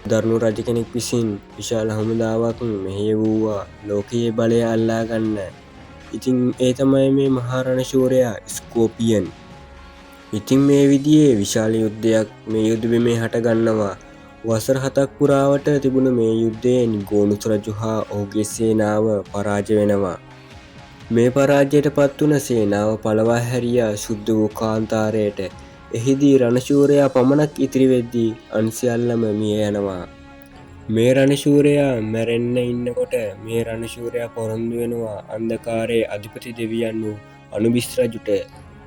දරුණු රජ කෙනෙක් විසින් විශාල හමුදාවක් මෙහෙයවුවා ලෝකයේ බලය අල්ලා ගන්න. ඉතින් ඒ තමයි මේ මහා රණශූරයා ස්කෝපියන්. ඉතින් මේ විදිහේ විශාල යුද්ධයක් මේ යුද්ධ බිමේ හට ගන්නවා. වසර 7ක් පුරාවට තිබුණ මේ යුද්ධයෙන් ගෝනුස් රජු හා ඔහුගේ සේනාව පරාජය වෙනවා. මේ පරාජයට පත් වුණ සේනාව පළවා හැරියා ශුද්ධ වූ කාන්තාරයට. එහිදී රණශූරයා පමණක් ඉතිරි වෙද්දී අන් සියල්ලම මිය යනවා. මේ රණශූරයා මැරෙන්න ඉන්නකොට මේ රණශූරයා පොරොන්දු වෙනවා අන්ධකාරයේ අධිපති දෙවියන් වූ අනුබිස් රජුට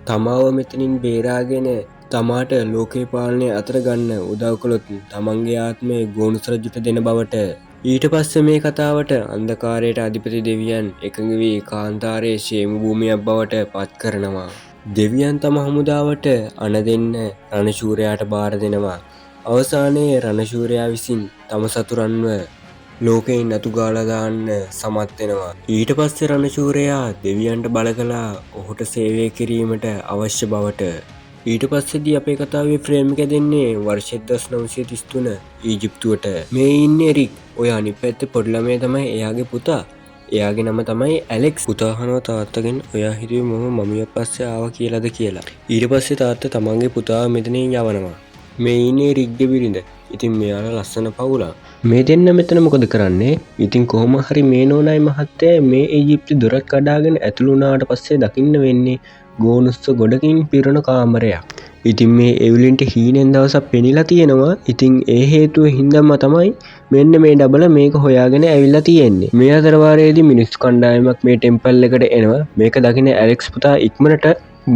තමාව මෙතනින් බේරාගෙන තමාට ලෝකේ පාලනය අතර ගන්න උදව් කළොත් තමන්ගේ ආත්මය ගෝනුස් රජුට දෙන බවට. ඊට පස්සේ මේ කතාවට අන්ධකාරයට අධිපති දෙවියන් එකඟ වී කාන්තාරයේ ශේම භූමියක් බවට පත් කරනවා. දෙවියන් තම හමුදාවට අණ දෙන්න රණශූරයාට බාර දෙනවා. අවසානයේ රණශූරයා විසින් තම සතුරන්ව ලෝකයෙන් අතු ගාලා දාන්න සමත් වෙනවා. ඊට පස්සේ රණශූරයා දෙවියන්ට බල කළා ඔහුට සේවය කිරීමට අවශ්‍ය බවට. ඊට පස්සේදී අපේ කතාවේ ෆ්‍රේම් එක දෙන්නේ වර්ෂ 1933 ඊජිප්තුවට. මේ ඉන්නේ රික්. ඔය අනිත් පැත්තේ පොඩි ළමයා තමයි එයාගේ පුතා. එයාගේ නම තමයි ඇලෙක්ස්. පුතා අහනවා තාත්තගෙන් ඔයා හිතුවේ මම මමියක් පස්සේ ආවා කියලාද කියලා. ඊට පස්සේ තාත්තා තමන්ගේ පුතාව මෙතනින් යවනවා. මේ ඉන්නේ රික්ගේ බිරිඳ. ඉතින් මෙයාලා ලස්සන පවුලක්. මේ දෙන්න මෙතන මොකද කරන්නේ? ඉතින් කොහොම හරි මේ නෝනායි මහත්තයා මේ ඊජිප්තු දොරක් කඩාගෙන ඇතුළු වුණාට පස්සේ දකින්න වෙන්නේ ගෝනුස්ස ගොඩකින් පිරුණ කාමරයක්. ඉතින් මේ එව්ලින්ට හීනෙන් දවසක් පෙනිලා තියෙනවා. ඉතින් ඒ හේතුව හින්දාම තමයි මෙන්න මේ ඩබල මේක හොයාගෙන ඇවිල්ලා තියෙන්නේ. මේ අතර වාරයේදී මිනිස්සු කණ්ඩායමක් මේ ටෙම්පල් එකට එනවා. මේක දකින්න ඇලෙක්ස් පුතා ඉක්මනට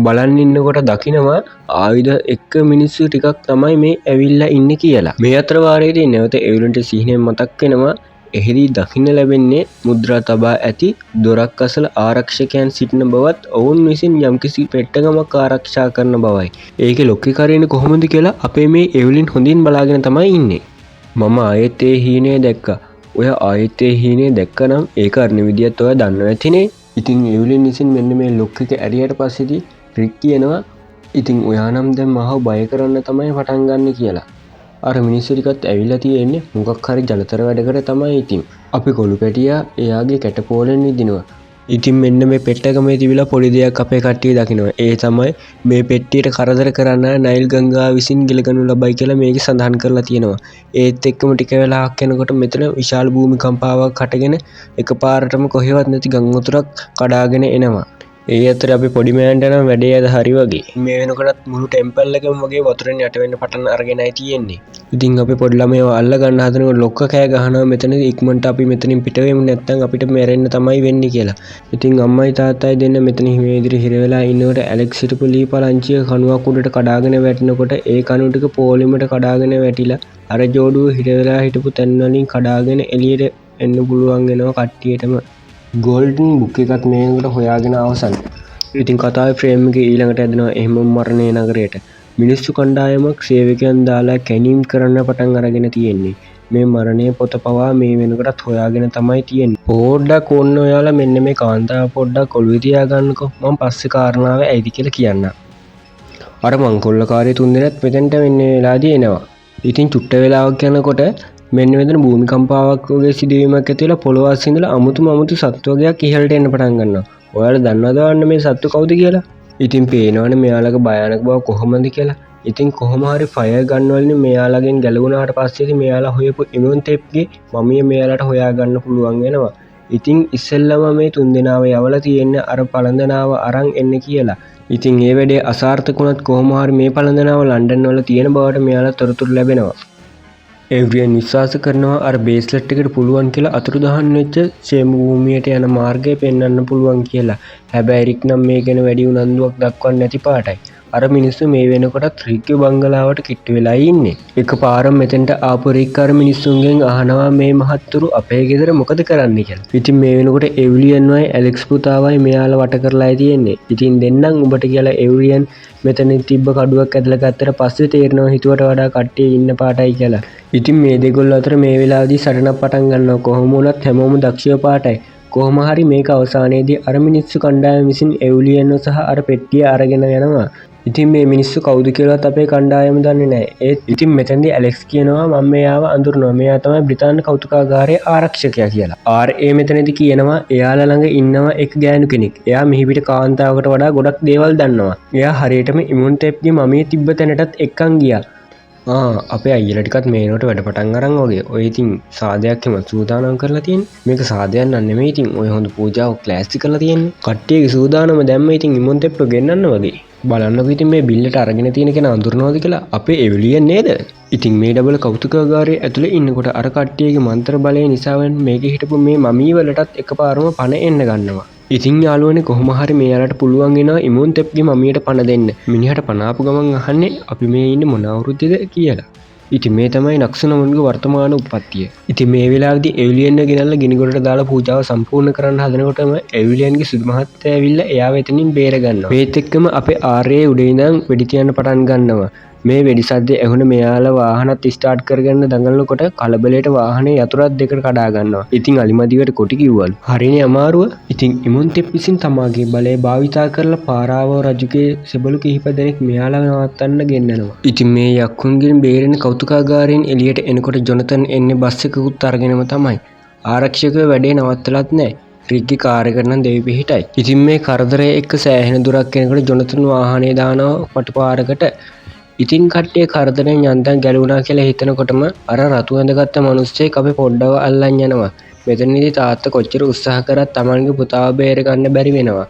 බලන් ඉන්නකොට දකිනවා ආයුධ එක්ක මිනිස්සු ටිකක් තමයි මේ ඇවිල්ලා ඉන්නේ කියලා. මේ අතර වාරයේදී නැවත එව්ලින්ට සිහිනෙන් මතක් වෙනවා. එහිදී දකින්න ලැබෙන්නේ මුද්‍රා තබා ඇති දොරක් අසල ආරක්ෂකයන් සිටින බවත් ඔවුන් විසින් යම්කිසි පෙට්ටගමක් ආරක්ෂා කරන බවයි. ඒකේ ලොක්කේ කරන්නේ කොහොමද කියලා අපේ මේ එව්ලින් හොඳින් බලාගෙන තමයි ඉන්නේ. මම ආයෙත් ඒ හීනේ දැක්කා. ඔය ආයෙත් ඒ හීනේ දැක්කනම් ඒක අරණ විදියත් ඔය දන්නව ඇතිනේ. ඉතින් එව්ලින් විසින් මෙන්න මේ ලොක් එක ඇරියට පස්සේදී රික් කියනවා ඉතින් ඔයා නම් දැන් මාව බය කරන්න තමයි පටන් ගන්න කියලා. අර මිනිස්සු ටිකත් ඇවිල්ලා තියෙන්නේ මොකක් හරි ජලතර වැඩකට තමයි. ඉතින් අපි කොළු පැටියා එයාගේ කැටපෝලෙන් විදිනවා. ඉතින් මෙන්න මේ පෙට්ටගමේ තිබිලා පොඩි දෙයක් අපේ කට්ටිය දකිනවා. ඒ තමයි මේ පෙට්ටියට කරදර කරන්න නයිල් ගංගාව විසින් ගිලගනු ලබයි කියලා මේකේ සඳහන් කරලා තියෙනවා. ඒත් එක්කම ටික වෙලාවක් යනකොට මෙතන විශාල භූමිකම්පාවක් හටගෙන එකපාරටම කොහෙවත් නැති ගම් වතුරක් කඩාගෙන එනවා. ඒ අතර අපි පොඩි මෑන්ට නම් වැඩේ අද හරි වගේ. මේ වෙනකොටත් මුළු ටෙම්පල් එකම වගේ වතුරෙන් යට වෙන්න පටන් අරගෙනයි තියෙන්නේ. ඉතින් අපි පොඩි ළමයව අල්ල ගන්න හදනකොට ලොක්ක කෑ ගහනවා මෙතනදී ඉක්මනට අපි මෙතනින් පිට වෙමු නැත්නම් අපිට මැරෙන්න තමයි වෙන්නේ කියලා. ඉතින් අම්මයි තාත්තයි දෙන්න මෙතන හිමේ ඉදිරි හිර වෙලා ඉන්නකොට ඇලෙක්ස් හිටපු ලී පලංචිය කණුවක් උඩට කඩාගෙන වැටෙනකොට ඒ කණු ටික පොලිමට කඩාගෙන වැටිලා අර ජෝඩුව හිර වෙලා හිටපු තැන් වලින් කඩාගෙන එළියට එන්න පුළුවන් වෙනවා කට්ටියටම. ගෝල්ඩන් බුක් එකත් මේකට හොයාගෙන අවසන්. ඉතින් කතාවේ ෆ්‍රේම් එකේ ඊළඟට ඇදෙනවා එහෙම මරණේ නගරයට. මිනිස්සු කණ්ඩායමක් සේවකයන් දාලා කැනීම් කරන්න පටන් අරගෙන තියෙන්නේ. මේ මරණයේ පොත පවා මේ වෙනකොටත් හොයාගෙන තමයි තියෙන්නේ. පොඩ්ඩක් ඕන්න ඔයාලා මෙන්න මේ කාන්තාව පොඩ්ඩක් ඔළුවේ තියා ගන්නකෝ. මම පස්සේ කාරණාව ඇයිද කියලා කියන්නම්. අර මංකොල්ලකාරී තුන්දෙනාත් මෙතෙන්ට වෙන්නේ වෙලාදී එනවා. ඉතින් චුට්ට වෙලාවක් යනකොට මෙන්න මෙතන භූමිකම්පාවක් වගේ සිදුවීමක් ඇති වෙලා පොළොව අස්සේ ඉඳලා අමුතු සත්තු වර්ගයක් ඉහළට එන්න පටන් ගන්නවා. ඔයාලා දන්නවද වන්න මේ සත්තු කවුද කියලා? ඉතින් පේනවනේ මෙයාලගේ භයානක බව කොහොමද කියලා. ඉතින් කොහොම හරි ෆයර් ගන් වලින් මෙයාලගෙන් ගැලවුණාට පස්සේදී මෙයාලා හොයපු ඉමුන් ටේප්ගේ මමිය මෙයාලට හොයා ගන්න පුළුවන් වෙනවා. ඉතින් ඉස්සෙල්ලම මේ තුන්දෙනාව යවලා තියෙන්නේ අර පළඳනාව අරන් එන්න කියලා. ඉතින් ඒ වැඩේ අසාර්ථක වුණත් කොහොම හරි මේ පළඳනාව ලන්ඩන් වල තියෙන බවට මෙයාලා තොරතුරු ලැබෙනවා. එව්රියන් විශ්වාස කරනවා අර බේස්ලට් එකට පුළුවන් කියලා අතුරුදහන් වෙච්ච ෂේම භූමියට යන මාර්ගය පෙන්වන්න පුළුවන් කියලා. හැබැයි රික් නම් මේ ගැන වැඩි උනන්දුවක් දක්වන්නේ නැති පාටයි. අර මිනිස්සු මේ වෙනකොටත් රික්ගේ බංගලාවට කිට්ටු වෙලා ඉන්නේ. එකපාරම මෙතෙන්ට ආපු රික් අර මිනිස්සුන්ගෙන් අහනවා මේ මහත්තුරු අපේ ගෙදර මොකද කරන්නේ කියලා. ඉතින් මේ වෙනකොට එව්ලියන් වයි ඇලෙක්ස් පුතාවයි මෙයාලා වට කරලා තියෙන්නේ. ඉතින් දෙන්නම් උඹට කියලා එව්ලියන් මෙතන තිබ්බ කඩුවක් ඇදලා ගත්තට පස්සේ තේරෙනවා හිතුවට වඩා කට්ටිය ඉන්න පාටයි කියලා. ඉතින් මේ දෙගොල්ලෝ අතර මේ වෙලාවේදී සටනක් පටන් ගන්නවා. කොහොම වුණත් හැමෝම දක්ෂිය පාටයි. කොහොම හරි මේක අවසානයේදී අර මිනිස්සු කණ්ඩායම විසින් එව්ලියන්ව සහ අර පෙට්ටිය අරගෙන යනවා. ඉතින් මේ මිනිස්සු කවුද කියලාත් අපේ කණ්ඩායම දන්නේ නැහැ. ඒත් ඉතින් මෙතනදී ඇලෙක්ස් කියනවා මම මෙයාව අඳුරනවා. මෙයා තමයි බ්‍රිතාන්‍ය කෞතුකාගාරයේ ආරක්ෂකයා කියලා. RA මෙතනදී කියනවා එයාලා ළඟ ඉන්නවා එක ගෑනු කෙනෙක්. එයා මිහිපිට කාන්තාවකට වඩා ගොඩක් දේවල් දන්නවා. එයා හරියටම ඉමුන්ටෙප්ගේ මමිය තිබ්බ තැනටත් එක්කන් ගියා. අපේ අයියලා ටිකත් මේනොට වැඩ පටන් අරන් වගේ. ඔය ඉතින් සාදයක් එම සූදානම් කරලා තියෙන්නේ. මේක සාදයක් නන් නෙමෙයි ඉතින් ඔය හොඳ පූජාවක් ක්ලාස්ටි කරලා තියෙන්නේ. කට්ටියගේ සූදානම දැම්ම ඉතින් ඉමුන්ටෙප්ව ගෙන්නන්න වගේ. බලන්නකො ඉතින් මේ බිල්ලට අරගෙන තියෙන කෙනා අඳුරනවද කියලා. අපේ එවිලියන් නේද? ඉතින් මේ ඩබල් කෞතුකාගාරයේ ඇතුලේ ඉන්නකොට අර කට්ටියගේ මන්ත්‍ර බලය නිසාවෙන් මේකේ හිටපු මේ මමී වලටත් එකපාරම පණ එන්න ගන්නවා. ඉතින් යාළුවනේ කොහොම හරි මෙයාලට පුළුවන් වෙනවා ඉමුන්ටෙප්ගේ මමියට පණ දෙන්න. මිනිහට පණ ආපු ගමන් අහන්නේ අපි මේ ඉන්නේ මොන අවුරුද්දේද කියලා. ඉතින් මේ තමයි නක්ෂනමුන්ගේ වර්තමාන උප්පත්තිය. ඉතින් මේ වෙලාවේදී එවිලියන්ව ගෙනල්ලා ගිනිගොඩට දාලා පූජාව සම්පූර්ණ කරන්න හදනකොටම එවිලියන්ගේ සුදු මහත්තයා ඇවිල්ලා එයාව එතනින් බේර ගන්නවා. මේත් එක්කම අපේ RA උඩේ ඉඳන් වෙඩි තියන්න පටන් ගන්නවා. මේ වෙඩි සද්දේ ඇහුන මෙයාලා වාහනත් ස්ටාර්ට් කරගෙන දඟලනකොට කලබලයට වාහනේ යතුරක් දෙකට කඩා ගන්නවා. ඉතින් අලිමදිවට කොටි කිව්වලු. හරිනේ අමාරුව. ඉතින් ඉමුන්ටෙප් විසින් තමාගේ බලය භාවිතා කරලා පාරාවෝ රජුගේ සෙබළු කිහිප දෙනෙක් මෙයාලා නවත්තන්න ගෙන්නනවා. ඉතින් මේ යක්කුන්ගෙන් බේරෙන කෞතුකාගාරයෙන් එළියට එනකොට ජොනතන් එන්නේ බස් එකකුත් අරගෙනම තමයි. ආරක්ෂකව වැඩේ නවත්තලත් නැහැ. රික්ගේ කාර් එකට නම් දෙවි පිහිටයි. ඉතින් මේ කරදරය එක්ක සෑහෙන දුරක් යනකොට ජොනතන් වාහනේ දානවා පටුපාරකට. ඉතින් කට්ටිය කරදරෙන් යන්තම් ගැලවුණා කියලා හිතනකොටම අර රතු ඇඳගත්ත මිනිස්සෙක් අපි පොඩ්ඩව අල්ලන් යනවා. මෙතනදී තාත්තා කොච්චර උත්සාහ කරත් තමන්ගේ පුතාව බේර ගන්න බැරි වෙනවා.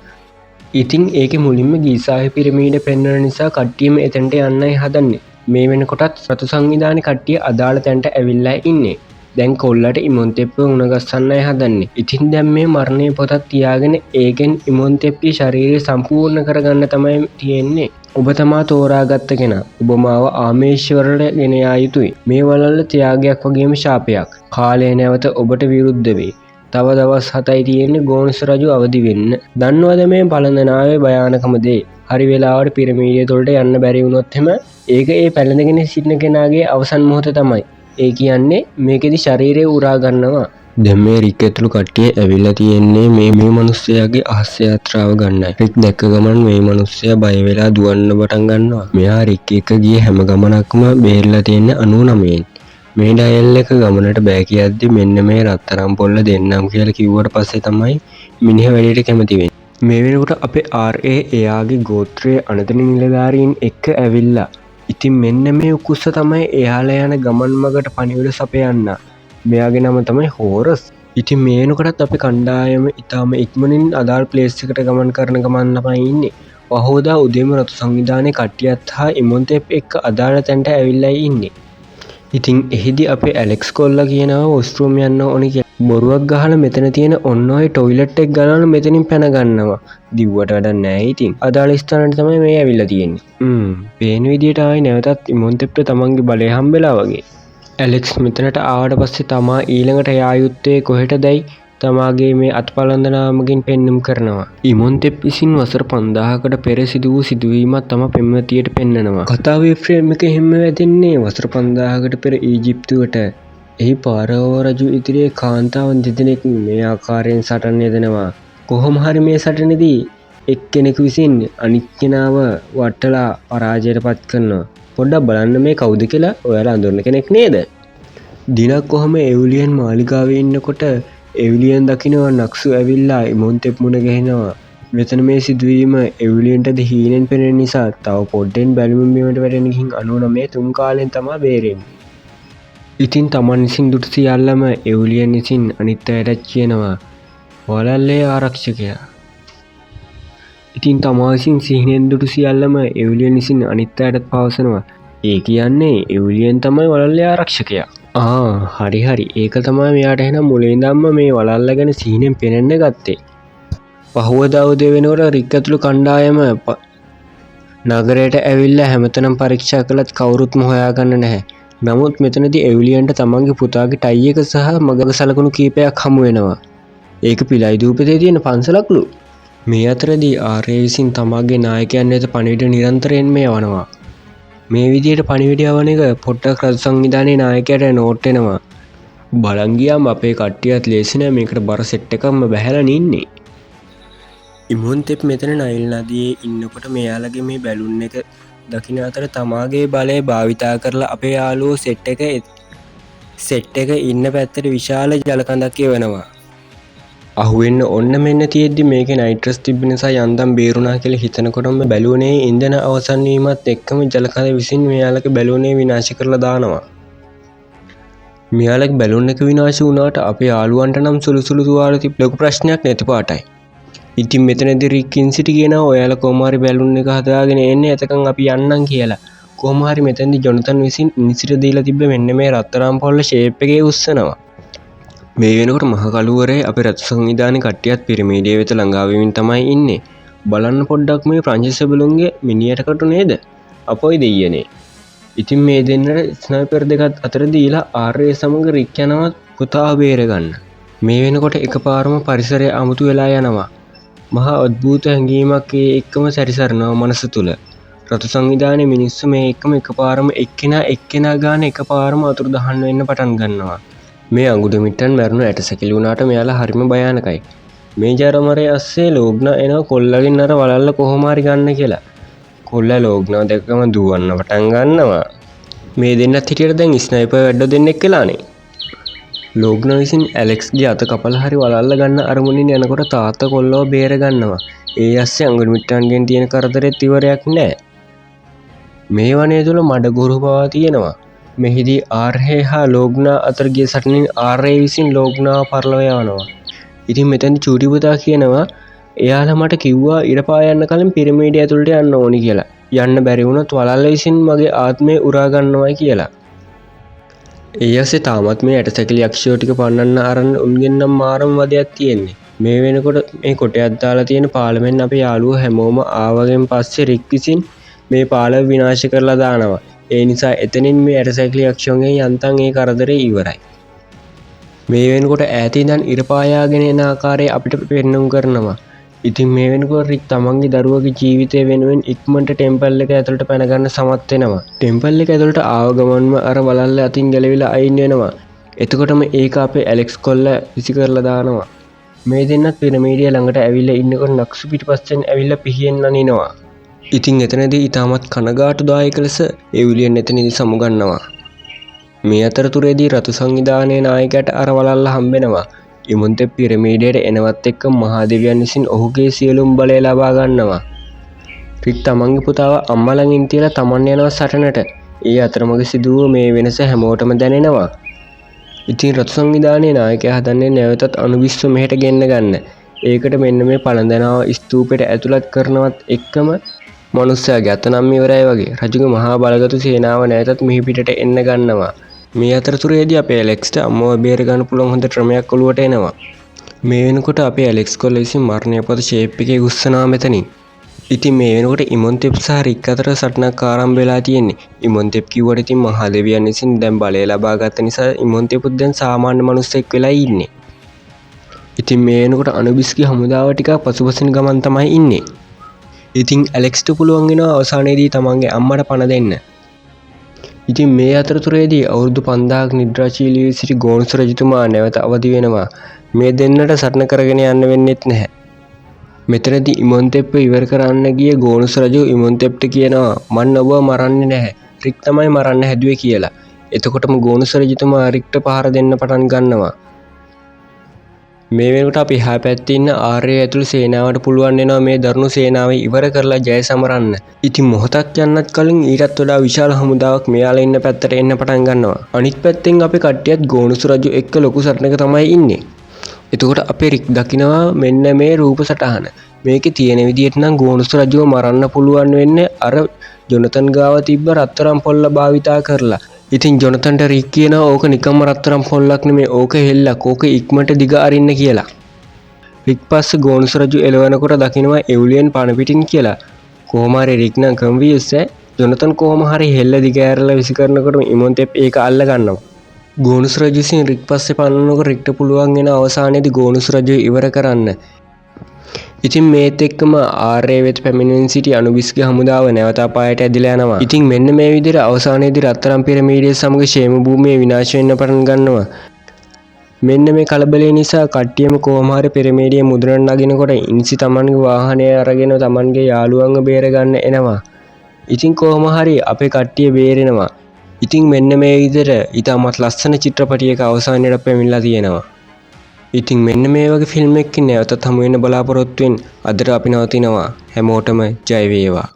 ඉතින් ඒකේ මුලින්ම ගීසාවේ පිරමීඩ පෙන්වන නිසා කට්ටියම එතනට යන්නයි හදන්නේ. මේ වෙනකොටත් රතු සංවිධානයේ කට්ටිය අදාළ තැනට ඇවිල්ලා ඉන්නේ. දැන් කොල්ලට ඉමුන්ටෙප්ව උණ ගස්සන්නයි හදන්නේ. ඉතින් දැන් මේ මරණයේ පොතක් තියාගෙන ඒකෙන් ඉමුන්ටෙප්ගේ ශරීරය සම්පූර්ණ කරගන්න තමයි තියෙන්නේ. ඔබ තමා තෝරාගත්ත කෙනා. ඔබ මාව ආමේශ්වරයට ගෙන යා යුතුයි. මේ වලල්ල ත්‍යාගයක් වගේම ශාපයක්. කාලය නැවත ඔබට විරුද්ධ වේ. තව දවස් 7යි තියෙන්නේ ගෝනස් රජු අවදි වෙන්න. දන්නවද මේ බලන්දනාවේ භයානකම දේ? හරි වෙලාවට පිරමීඩය තුළට යන්න බැරි වුණොත් එහෙම ඒක ඒ පැලඳගෙන සිටින කෙනාගේ අවසන් මොහොත තමයි. ඒ කියන්නේ මේකෙදි ශරීරය උරා ගන්නවා. දැන් මේ රික් ඇතුළු කට්ටිය ඇවිල්ලා තියෙන්නේ මේ මිනිස්සයාගේ අහස් යාත්‍රාව ගන්නයි. රික් දැක්ක ගමන් මේ මිනිස්සයා බය වෙලා දුවන්න පටන් ගන්නවා. මෙයා රික් එක්ක ගිය හැම ගමනක්ම බේරලා තියෙන්නේ 99න්. මේ ඩයල් එක ගමනට බෑ කියද්දි මෙන්න මේ රත්තරන් පොල්ල දෙන්නම් කියලා කිව්වට පස්සේ තමයි මිනිහ වැඩේට කැමති වෙන්නේ. මේ වෙනකොට අපේ RA එයාගේ ගෝත්‍රයේ අනතන නිලධාරීන් එක්ක ඇවිල්ලා. ඉතින් මෙන්න මේ උකුස්ස තමයි එයාලා යන ගමන් මගට පණිවිඩ සපයන්න. මෙයාගේ නම තමයි හෝරස්. ඉතින් මේ වෙනකොටත් අපි කණ්ඩායම ඉතාම ඉක්මනින් අදාළ ප්ලේස් එකට ගමන් කරන ගමන් තමයි ඉන්නේ. වහෝදා උදේම රතු සංවිධානයේ කට්ටියත් හා ඉමුන්ටෙප් එක්ක අදාළ තැනට ඇවිල්ලා ඉන්නේ. ඉතින් එහිදී අපේ ඇලෙක්ස් කොල්ලා කියනවා වොස්රූම් යන්න ඕනි කියලා. බොරුවක් ගහලා මෙතන තියෙන ඔන්න ඔය টয়ලට් එක ගලන මෙතනින් පැන ගන්නවා. දිව්වට වැඩක් නැහැ. ඉතින් අදාළ ස්ථානට තමයි මේ ඇවිල්ලා තියෙන්නේ. පේන විදියට ආයි නැවතත් ඉමුන්ටෙප්ට තමන්ගේ බලය හම්බෙලා වගේ. ඇලෙක්ස් මෙතනට ආවට පස්සේ තමා ඊළඟට යා යුත්තේ කොහෙටදයි තමාගේ මේ අත්පලන්දනාමකින් පෙන්නුම් කරනවා. ඉමුන්ටෙප් විසින් වසර 5000කට පෙර සිදු වූ සිදුවීමක් තම පෙම්වතියට පෙන්නනවා. කතාවේ ෆ්‍රේම් එක හිම වැදෙන්නේ වසර 5000කට පෙර ඊජිප්තුවට. එහි පාරාවෝ රජු ඉදිරියේ කාන්තාවන් දෙදෙනෙක් මේ ආකාරයෙන් සටන් යෙදෙනවා. කොහොම හරි මේ සටනේදී එක්කෙනෙකු විසින් අනිත් කෙනාව වටලා පරාජයට පත් කරනවා. පොඩ්ඩක් බලන්න මේ කවුද කියලා. ඔයාලා අඳුරන කෙනෙක් නේද? දිනක් කොහම එවිලියන් මාලිගාවේ ඉන්නකොට එවිලියන් දකිනවා නක්සු ඇවිල්ලා ඉමුන්ටෙප් මුණ ගැහෙනවා. මෙතන මේ සිදුවීම එවිලියන්ටද හීනෙන් පෙනෙන නිසා තව පොඩ්ඩෙන් බැලුම් බීමට වැටෙන ගිහින් 99 තුන් කාලෙන් තමයි බේරෙන්නේ. ඉතින් තමන් විසින් දුටු සියල්ලම එවිලියන් විසින් අනිත් අයටත් කියනවා වලල්ලේ ආරක්ෂකයා. ඉතින් තමා විසින් සිහිනෙන් දුටු සියල්ලම එවිලියන් විසින් අනිත් අයටත් පවසනවා. ඒ කියන්නේ එවිලියන් තමයි වලල්ලේ ආරක්ෂකයා. හරි. ඒක තමයි මෙයාට එහෙනම් මුලින් ඉඳන්ම මේ වලල්ල ගැන සිහිනෙන් පෙනෙන්න ගත්තේ. පහුවදා උදේ වෙනකොට රික් ඇතුළු කණ්ඩායම නගරයට ඇවිල්ලා හැමතැනම පරීක්ෂා කළත් කවුරුත්ම හොයාගන්න නැහැ. නමුත් මෙතනදී එවිලියන්ට තමන්ගේ පුතාගේ ටයි එක සහ මගක සලකුණු කීපයක් හමු වෙනවා. ඒක පිලයි දූපතේ තියෙන පන්සලක්ලු. මේ අතරදී RA විසින් තමාගේ නායකයන් වෙත පණිවිඩ නිරන්තරයෙන්ම යවනවා. මේ විදියට පණිවිඩ යවන එක පොට්ටක් රජ සංවිධානයේ නායකයාට නෝට් වෙනවා. බලන් ගියාම අපේ කට්ටියත් ලේසි නෑ මේකට බර සෙට් එකක්ම බහැලා ඉන්නේ. ඉමුන්තෙප් මෙතන නයිල් නදියේ ඉන්නකොට මෙයාලගේ මේ බැලුන් එක දකින අතර තමාගේ බලය භාවිතා කරලා අපේ යාළුවෝ සෙට් එක ඉන්න පැත්තට විශාල ජලකඳක් එවනවා. අහුවෙන්න ඔන්න මෙන්න තියෙද්දි මේක නයිට්‍රස් තිබ්බ නිසා යන්තම් බේරුණා කියලා හිතනකොටම බැලුනේ ඉන්ධන අවසන් වීමත් එක්කම ජලකඳ විසින් මෙයාලගේ බැලුනේ විනාශ කරලා දානවා. මෙයාලගේ බැලුන් එක විනාශ වුණාට අපේ යාළුවන්ට නම් සුළු තුවාල තිබ්බ ලොකු ප්‍රශ්නයක් නැති පාටයි. ඉතින් මෙතනදී රික් ඉන්සිටි කියනවා ඔයාලා කොහොම හරි බැලුන් එක හදාගෙන එන්නේ එතකන් අපි යන්නම් කියලා. කොහොම හරි මෙතනදී ජොනතන් විසින් ඉන්සිටි දීලා තිබ්බ මෙන්න මේ රත්තරන් පොල්ල ෂේප් එකේ උස්සනවා. මේ වෙනකොට මහ කළුවරේ අපේ රතු සංවිධානයේ කට්ටියත් පිරමීඩිය වෙත ළඟා වෙමින් තමයි ඉන්නේ. බලන්න පොඩ්ඩක් මේ ප්‍රංශ බැලුන්ගේ මිනියටකට නේද? අපොයි දෙයියනේ. ඉතින් මේ දෙන්නට ස්නයිපර් දෙකක් අතර දීලා ආර්ය සමග රික් යනවා පුතා බේරගන්න. මේ වෙනකොට එකපාරම පරිසරය අමුතු වෙලා යනවා. මහා අද්භූත හැඟීමක් ඒ එක්කම සැරිසරනවා මනස තුළ. රතු සංවිධානයේ මිනිස්සු මේ එක්කම එකපාරම එක්කෙනා ගාන එකපාරම අතුරුදහන් වෙන්න පටන් ගන්නවා. මේ අඟුඩ මිට්ටන් මැරුණු ඇටසැකිලි වුණාට මෙයාලා හරිම භයානකයි. මේ ජරමරේ අස්සේ ලෝග්නා එනවා කොල්ලගෙන් අර වලල්ල කොහොම හරි ගන්න කියලා. කොල්ලා ලෝග්නාව දැක්කම දුවන්න පටන් ගන්නවා. මේ දෙන්නත් හිටියට දැන් ස්නයිපර් වැඩ දෙන්නෙක් වෙලානේ. ලෝග්නා විසින් ඇලෙක්ස්ගේ අත කපලා හරි වලල්ල ගන්න අරමුණින් යනකොට තාත්තා කොල්ලව බේර ගන්නවා. ඒ ඇස්සේ අඟුඩ මිට්ටන්ගෙන් තියෙන කරදරෙත් ඉවරයක් නැහැ. මේ වනයේ තුල මඩගුරු පවා තියෙනවා. මෙහිදී ආර්හේ හා ලෝග්නා අතර ගිය සටනින් ආර්හේ විසින් ලෝග්නාව පරලව යවනවා. ඉතින් මෙතන චූටි පුතා කියනවා එයාලා මට කිව්වා ඉරපා යන්න කලින් පිරමීඩය ඇතුළට යන්න ඕනි කියලා. යන්න බැරි වුණොත් වලල්ල විසින් මගේ ආත්මය උරා ගන්නවායි කියලා. ඒ ඇස්සේ තාමත් මේ ඇටසැකිලි යක්ෂයෝ ටික පන්නන්න අරන් උන්ගෙන් නම් මාරම වදයක් තියෙන්නේ. මේ වෙනකොට මේ කොටයක් දාලා තියෙන පාලමෙන් අපේ යාළුවෝ හැමෝම ආවගෙන් පස්සේ රික් විසින් මේ පාලම විනාශ කරලා දානවා. ඒ නිසා එතනින් මේ ඇටසැකිලි යක්ෂයන්ගේ යන්තම් ඒ කරදරේ ඉවරයි. මේ වෙනකොට ඈත ඉඳන් ඉරපායාගෙන එන ආකාරය අපිට පෙන්වුම් කරනවා. ඉතින් මේ වෙනකොට රික් තමන්ගේ දරුවගේ ජීවිතය වෙනුවෙන් ඉක්මනට ටෙම්පල් එක ඇතුළට පැන ගන්න සමත් වෙනවා. ටෙම්පල් එක ඇතුළට ආව ගමන්ම අර වලල්ල අතින් ගැලවිලා අයින් වෙනවා. එතකොටම ඒක අපේ ඇලෙක්ස් කොල්ලා විසි කරලා දානවා. මේ දෙන්නත් පිරමීඩිය ළඟට ඇවිල්ලා ඉන්නකොට නක්සු පිටිපස්සෙන් ඇවිල්ලා පිහියෙන් අනිනවා. ඉතින් එතනදී ඊටමත් කනගාටුදායක ලෙස එවිලියන් එතනදී සමුගන්නවා. මේ අතරතුරේදී රතු සංවිධානයේ නායකයාට අර වලල්ල හම්බෙනවා. ඉමුන්තෙප් පිරමීඩයට එනවත් එක්ක මහදෙවියන් විසින් ඔහුගේ සියලුම බලය ලබා ගන්නවා. රික් තමන්ගේ පුතාව අම්මා ළඟින් තියලා තමන් යනවා සටනට. ඒ අතරමඟ සිදුව මේ වෙනස හැමෝටම දැනෙනවා. ඉතින් රතු සංවිධානයේ නායකයා හදන්නේ නැවතත් අනුවිස්ව මෙහෙට ගෙන්න ගන්න. ඒකට මෙන්න මේ පළඳනාව ස්තූපෙට ඇතුළත් කරනවත් එක්කම මනුස්සයාගේ අත නම් ඉවරයි වගේ රජුගේ මහා බලගතු සේනාව නැවතත් මිහි පිටට එන්න ගන්නවා. මේ අතරතුරේදී අපේ ඇලෙක්ස්ට අම්මව බේර ගන්න පුළුවන් හොඳ ක්‍රමයක් ඔලුවට එනවා. මේ වෙනකොට අපේ ඇලෙක්ස් කොල්ලා විසින් මරණය පොත ෂේප් එකේ උස්සනවා මෙතනින්. ඉතින් මේ වෙනකොට ඉමොන්තෙප් සහ රික් අතර සටනක් ආරම්භ වෙලා තියෙන්නේ. ඉමොන්තෙප් කිව්වට ඉතින් මහදෙවියන් විසින් දැන් බලය ලබා ගත්ත නිසා ඉමොන්තෙපුත් දැන් සාමාන්‍ය මිනිස්සෙක් වෙලා ඉන්නේ. ඉතින් මේ වෙනකොට අනුබිස්ගේ හමුදාව ටිකක් පසුපසින් ගමන් තමයි ඉන්නේ. ඉතින් ඇලෙක්ස්ට පුළුවන් වෙනවා අවසානයේදී තමන්ගේ අම්මට පණ දෙන්න. ඉතින් මේ අතරතුරේදී අවුරුදු 5000ක් නිද්‍රාශීලී සිටි ගෝනුස් රජතුමා නැවත අවදි වෙනවා. මේ දෙන්නට සටන කරගෙන යන්න වෙන්නේත් නැහැ. මෙතනදී ඉමොන්තෙප්ව ඉවර කරන්න ගිය ගෝනුස් රජු ඉමොන්තෙප්ට කියනවා මන් ඔබව මරන්නේ නැහැ. රික් තමයි මරන්න හැදුවේ කියලා. එතකොටම ගෝනුස් රජතුමා රික්ට පහර දෙන්න පටන් ගන්නවා. මේ වෙනකොට අපි එහා පැත්තේ ඉන්න ආර්ය ඇතුළු සේනාවට පුළුවන් වෙනවා මේ දරුණු සේනාව ඉවර කරලා ජය සමරන්න. ඉතින් මොහොතක් යන්නත් කලින් ඊටත් වඩා විශාල හමුදාවක් මෙයාලා ඉන්න පැත්තට එන්න පටන් ගන්නවා. අනිත් පැත්තෙන් අපේ කට්ටියත් ගෝනුස් රජු එක්ක ලොකු සටනක තමයි ඉන්නේ. එතකොට අපේ රික් දකිනවා මෙන්න මේ රූප සටහන. මේකේ තියෙන විදිහට නම් ගෝනුස් රජුව මරන්න පුළුවන් වෙන්නේ අර ජොනතන් ගාව තිබ්බ රත්තරන් පොල්ල භාවිතා කරලා. ඉතින් ජොනතන්ට රික් කියනවා ඕක නිකම්ම රත්තරන් පොල්ලක් නෙමෙයි ඕක හෙල්ලක් ඕක ඉක්මනට දිග අරින්න කියලා. රික් පස්සේ ගෝනුස් රජු එළවනකොට දකිනවා එවුලියන් පණ පිටින් කියලා. කොහොම හරි රික් නම් කම්වියස් ජොනතන් කොහොම හරි හෙල්ල දිග ඇරලා විසි කරනකොට ඉමොන්තෙප් ඒක අල්ල ගන්නවා. ගෝනුස් රජු විසින් රික් පස්සේ පන්නනකොට රික්ට පුළුවන් වෙන අවසානයේදී ගෝනුස් රජු ඉවර කරන්න. ඉතින් මේත් එක්කම ආර්ය වෙත පැමිණෙන සිටි අනුබිස්ගේ හමුදාව නැවත අපායට ඇදිලා යනවා. ඉතින් මෙන්න මේ විදිහට අවසානයේදී රත්තරන් පිරමීඩය සමග ෂේම භූමිය විනාශ වෙන්න පටන් ගන්නවා. මෙන්න මේ කලබලය නිසා කට්ටියම කොහොම හරි පෙරමේඩිය මුදුනට නගිනකොට ඉන්සි තමන්ගේ වාහනය අරගෙන තමන්ගේ යාළුවන්ව බේරගන්න එනවා. ඉතින් කොහොම හරි අපේ කට්ටිය බේරෙනවා. ඉතින් මෙන්න මේ විදිහට ඉතාමත් ලස්සන චිත්‍රපටයක අවසානයට පැමිණලා තියෙනවා. ඉතින් මෙන්න මේ වගේ ෆිල්ම් එකකින් නැවතත් හමු වෙන්න බලාපොරොත්තු වෙන්න අදට අපි නවතිනවා. හැමෝටම ජය වේවා.